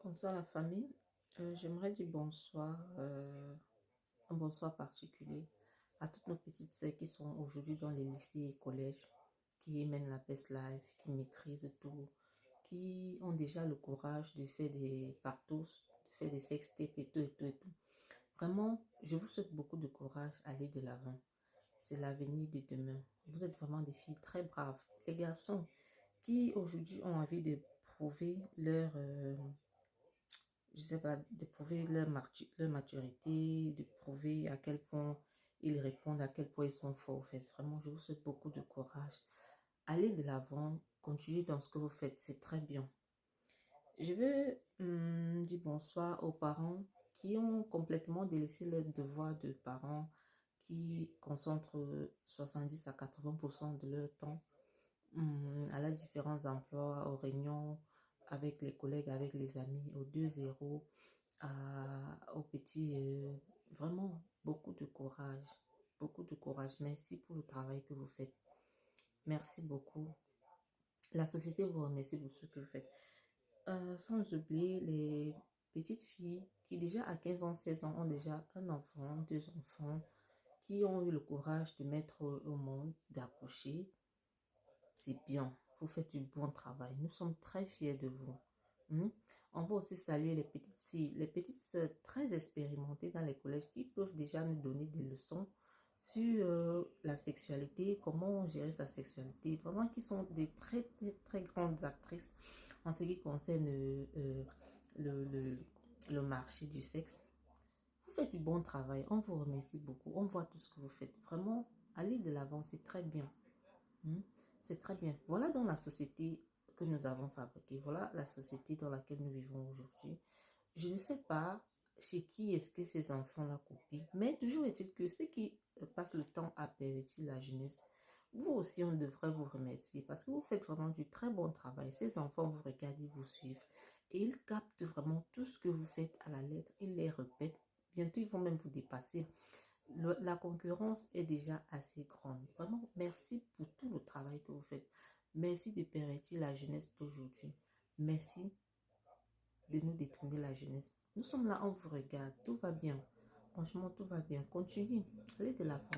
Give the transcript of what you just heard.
Bonsoir la famille. J'aimerais dire bonsoir, un bonsoir particulier à toutes nos petites sœurs qui sont aujourd'hui dans les lycées et collèges, qui mènent la best life, qui maîtrisent tout, qui ont déjà le courage de faire des partos, de faire des sextapes et tout et tout et tout. Vraiment, je vous souhaite beaucoup de courage, allez de l'avant. C'est l'avenir de demain. Vous êtes vraiment des filles très braves. Les garçons qui aujourd'hui ont envie de prouver je sais pas, de prouver leur maturité, de prouver à quel point ils répondent, à quel point ils sont forts. En fait, vraiment, je vous souhaite beaucoup de courage. Allez de l'avant, continuez dans ce que vous faites, c'est très bien. Je veux dire bonsoir aux parents qui ont complètement délaissé leur devoir de parents, qui concentrent 70 à 80% de leur temps à la différents emplois, aux réunions avec les collègues, avec les amis, aux 2-0, aux petits. Vraiment, beaucoup de courage. Beaucoup de courage. Merci pour le travail que vous faites. Merci beaucoup. La société vous remercie pour ce que vous faites. Sans oublier les petites filles qui déjà à 15 ans, 16 ans ont déjà un enfant, deux enfants, qui ont eu le courage de mettre au monde, d'accoucher. C'est bien. Vous faites du bon travail. Nous sommes très fiers de vous. Hmm? On va aussi saluer les petites filles, les petites sœurs très expérimentées dans les collèges qui peuvent déjà nous donner des leçons sur la sexualité, comment gérer sa sexualité. Vraiment, qui sont des très, très, très grandes actrices en ce qui concerne le, le, le marché du sexe. Vous faites du bon travail. On vous remercie beaucoup. On voit tout ce que vous faites. Vraiment, allez de l'avant. C'est très bien. Hmm. C'est très bien. Voilà donc la société que nous avons fabriquée. Voilà la société dans laquelle nous vivons aujourd'hui. Je ne sais pas chez qui est-ce que ces enfants-là copient, mais toujours est-il que ceux qui passent le temps à pervertir la jeunesse, vous aussi, on devrait vous remercier parce que vous faites vraiment du très bon travail. Ces enfants vous regardent, ils vous suivent et ils captent vraiment tout ce que vous faites à la lettre. Ils les répètent. Bientôt, ils vont même vous dépasser. La concurrence est déjà assez grande. Vraiment, merci pour tout le travail que vous faites. Merci de permettre la jeunesse d'aujourd'hui. Merci de nous détourner la jeunesse. Nous sommes là, on vous regarde. Tout va bien. Franchement, tout va bien. Continuez. Allez de l'avant.